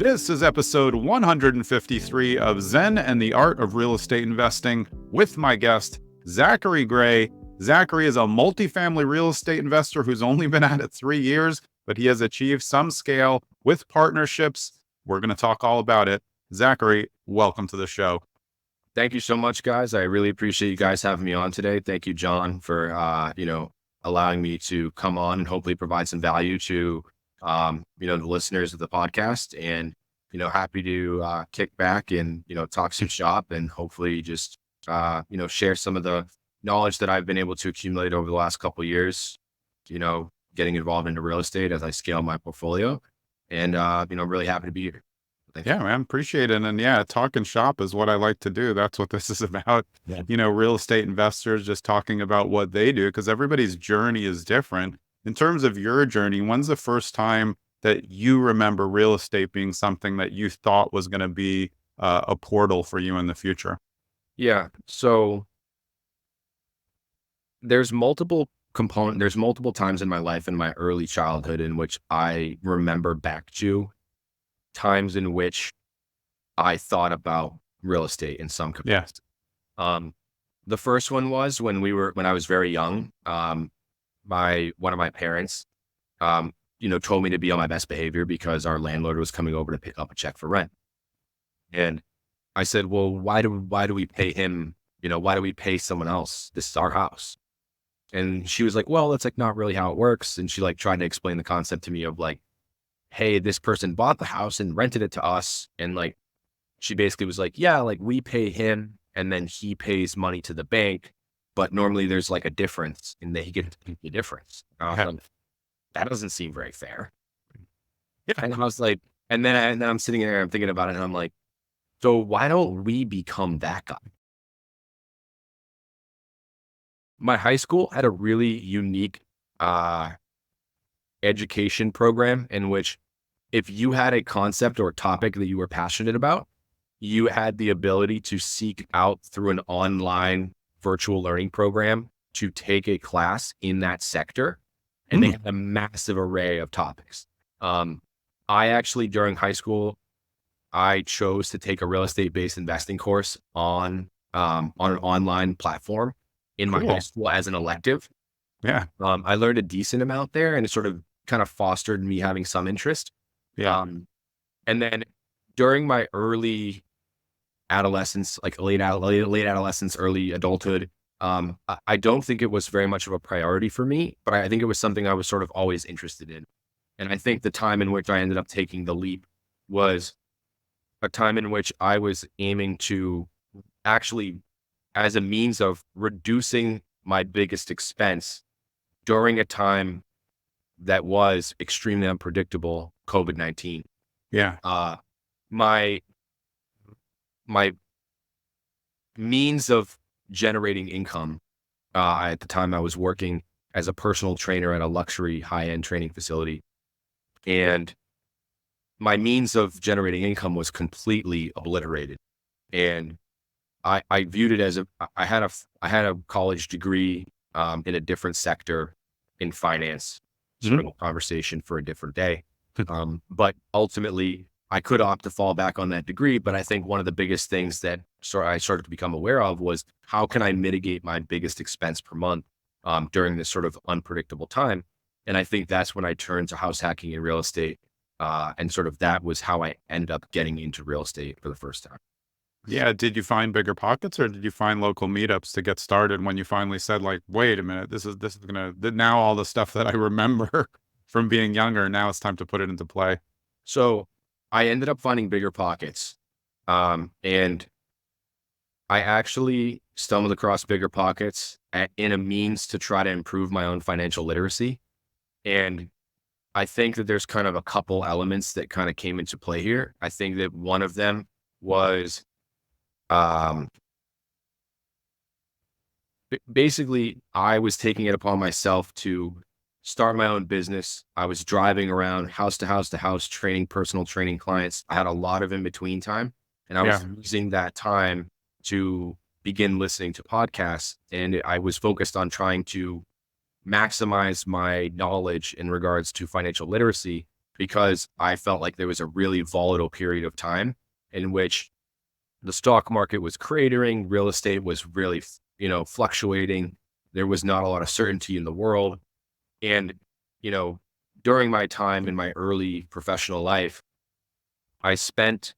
This is episode 153 of Zen and the Art of Real Estate Investing with my guest, Zachary Gray. Zachary is a multifamily real estate investor who's only been at it 3 years, but he has achieved some scale with partnerships. We're going to talk all about it. Zachary, welcome to the show. Thank you so much, guys. I really appreciate you guys having me on today. Thank you, John, for allowing me to come on and hopefully provide some value to the listeners of the podcast. And happy to kick back and talk some shop and hopefully just share some of the knowledge that I've been able to accumulate over the last couple of years. Getting involved into real estate as I scale my portfolio, and really happy to be here. Yeah, man, appreciate it. And yeah, talking shop is what I like to do. That's what this is about. Yeah. Real estate investors just talking about what they do, because everybody's journey is different. In terms of your journey, when's the first time that you remember real estate being something that you thought was going to be a portal for you in the future? Yeah. So there's multiple times in my life in my early childhood in which I remember back to times in which I thought about real estate in some capacity. The first one was when I was very young. One of my parents, told me to be on my best behavior because our landlord was coming over to pick up a check for rent. And I said, well, why do we pay him? Why do we pay someone else? This is our house. And she was like, well, that's like not really how it works. And she tried to explain the concept to me of hey, this person bought the house and rented it to us. And she basically was like, yeah, we pay him and then he pays money to the bank. But normally there's a difference and he gets the difference. That doesn't seem very fair. Yeah. And I was like, and then I'm sitting there, I'm thinking about it, and I'm like, so why don't we become that guy? My high school had a really unique education program in which if you had a concept or topic that you were passionate about, you had the ability to seek out through an online virtual learning program to take a class in that sector. And they had a massive array of topics. I actually, during high school, I chose to take a real estate-based investing course on an online platform in my high school as an elective. Yeah. I learned a decent amount there, and it sort of kind of fostered me having some interest. Yeah. And then during my early adolescence, late adolescence, early adulthood, I don't think it was very much of a priority for me, but I think it was something I was sort of always interested in. And I think the time in which I ended up taking the leap was a time in which I was aiming to actually, as a means of reducing my biggest expense during a time that was extremely unpredictable, COVID-19. Yeah. My means of generating income, at the time I was working as a personal trainer at a luxury high-end training facility. And my means of generating income was completely obliterated. And I viewed it as I had a college degree in a different sector in finance. Sort of a conversation for a different day. But ultimately, I could opt to fall back on that degree. But I think one of the biggest things that I started to become aware of was how can I mitigate my biggest expense per month during this sort of unpredictable time. And I think that's when I turned to house hacking and real estate. And sort of that was how I ended up getting into real estate for the first time. Yeah. Did you find bigger pockets, or did you find local meetups to get started when you finally said wait a minute, this is now all the stuff that I remember from being younger, now it's time to put it into play? So I ended up finding bigger pockets. And I actually stumbled across bigger pockets in a means to try to improve my own financial literacy. And I think that there's kind of a couple elements that kind of came into play here. I think that one of them was basically I was taking it upon myself to start my own business. I was driving around house to house to house, personal training clients. I had a lot of in-between time, and I was using that time to begin listening to podcasts. And I was focused on trying to maximize my knowledge in regards to financial literacy because I felt like there was a really volatile period of time in which the stock market was cratering, real estate was really, fluctuating. There was not a lot of certainty in the world. And, you know, during my time in my early professional life, I spent,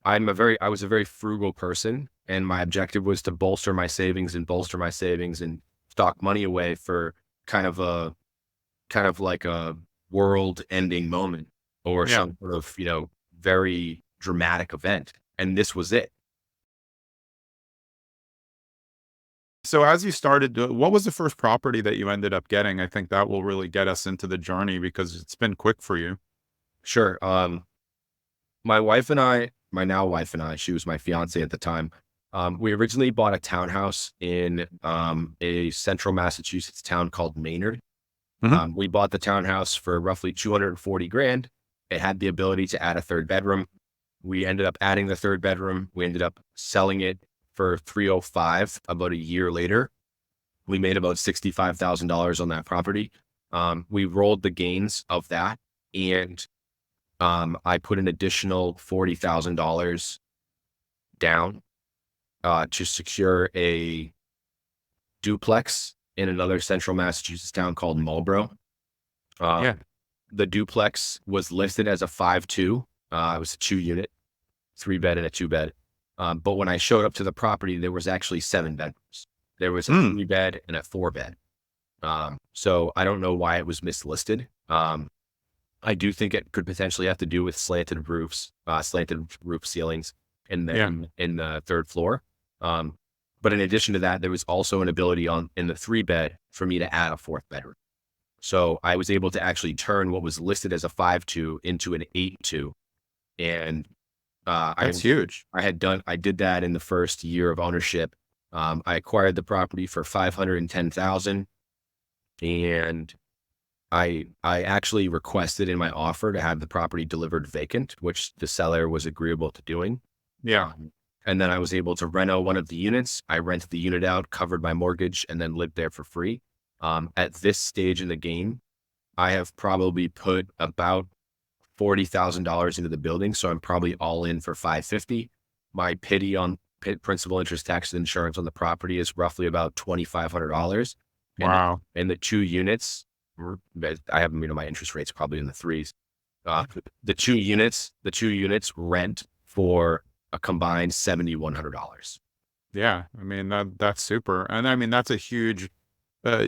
I was a very frugal person, and my objective was to bolster my savings and stock money away for kind of like a world ending moment or Yeah. some sort of, very dramatic event. And this was it. So as you started, what was the first property that you ended up getting? I think that will really get us into the journey because it's been quick for you. Sure. My now wife and I, she was my fiance at the time. We originally bought a townhouse in a central Massachusetts town called Maynard. Hmm. We bought the townhouse for roughly 240 grand. It had the ability to add a third bedroom. We ended up adding the third bedroom. We ended up selling it for 305 about a year later. We made about $65,000 on that property. We rolled the gains of that, and I put an additional $40,000 down to secure a duplex in another central Massachusetts town called Marlborough. Yeah. The duplex was listed as a 5-2. It was a 2 unit, 3 bed and a 2 bed. But when I showed up to the property, there was actually 7 bedrooms. There was a Mm. 3 bed and a 4 bed. So I don't know why it was mislisted. I do think it could potentially have to do with slanted roof ceilings in the Yeah. in the third floor. But in addition to that, there was also an ability in the 3 bed for me to add a fourth bedroom. So I was able to actually turn what was listed as a 5-2 into an 8-2. And That's huge. I did that in the first year of ownership. I acquired the property for 510,000, and I actually requested in my offer to have the property delivered vacant, which the seller was agreeable to doing. Yeah. And then I was able to reno one of the units. I rented the unit out, covered my mortgage, and then lived there for free. At this stage in the game, I have probably put about $40,000 into the building, so I'm probably all in for 550. My pity on principal, interest, tax, and insurance on the property is roughly about $2,500. Wow. And the 2 units, I have, my interest rate's probably in the threes. The two units rent for a combined $7,100. Yeah. I mean, that's super. And I mean, that's a huge, uh,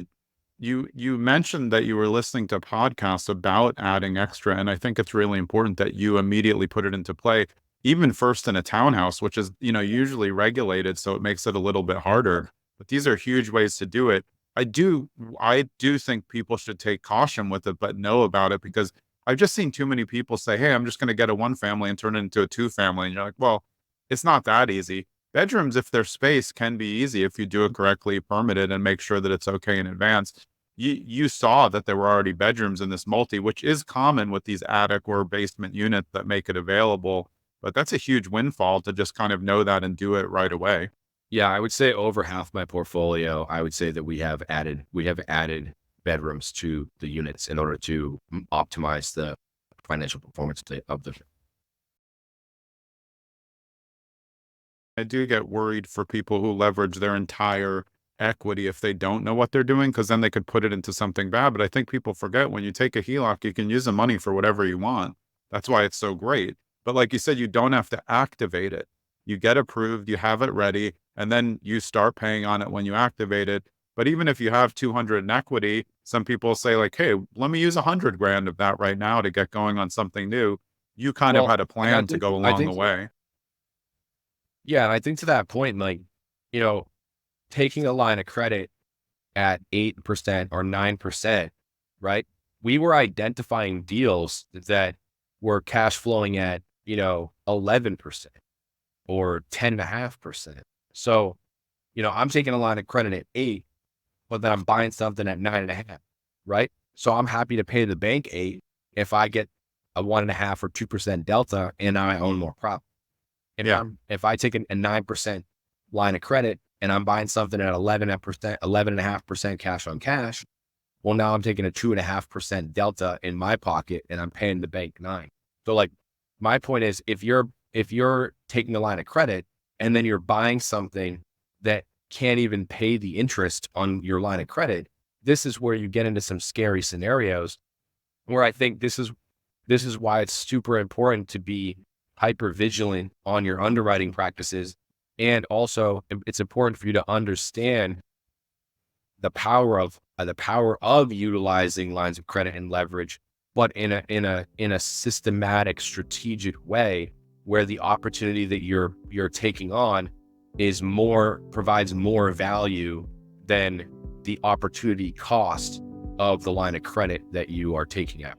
you mentioned that you were listening to podcasts about adding extra, and I think it's really important that you immediately put it into play, even first in a townhouse, which is, usually regulated, so it makes it a little bit harder. But these are huge ways to do it. I do I do think people should take caution with it, but know about it because I've just seen too many people say, "Hey, I'm just going to get a one family and turn it into a two family." And you're like, "Well, it's not that easy." Bedrooms, if they're space, can be easy if you do it correctly, permitted, and make sure that it's okay in advance. You saw that there were already bedrooms in this multi, which is common with these attic or basement units that make it available. But that's a huge windfall to just kind of know that and do it right away. Yeah, I would say over half my portfolio, I would say that we have added bedrooms to the units in order to optimize the financial performance of the. I do get worried for people who leverage their entire equity if they don't know what they're doing, because then they could put it into something bad. But I think people forget when you take a HELOC, you can use the money for whatever you want. That's why it's so great. But like you said, you don't have to activate it. You get approved, you have it ready, and then you start paying on it when you activate it. But even if you have 200 in equity, some people say like, "Hey, let me use 100 grand of that right now to get going on something new." You kind of Well, had a and plan to go I along the think, way. yeah, and I think to that point, like, you know, taking a line of credit at 8% or 9%, right? We were identifying deals that were cash flowing at, 11% or 10.5%. So, I'm taking a line of credit at 8, but then I'm buying something at 9.5, right? So I'm happy to pay the bank 8 if I get a 1.5 or 2% delta and I own more property. Yeah. If I take a 9% line of credit and I'm buying something at 11%, 11.5% cash on cash, Well, now I'm taking a 2.5% delta in my pocket and I'm paying the bank 9. So like my point is, if you're taking a line of credit and then you're buying something that can't even pay the interest on your line of credit, this is where you get into some scary scenarios where I think this is why it's super important to be hyper vigilant on your underwriting practices. And also it's important for you to understand the power of utilizing lines of credit and leverage, but in a systematic, strategic way where the opportunity that you're taking on provides more value than the opportunity cost of the line of credit that you are taking out.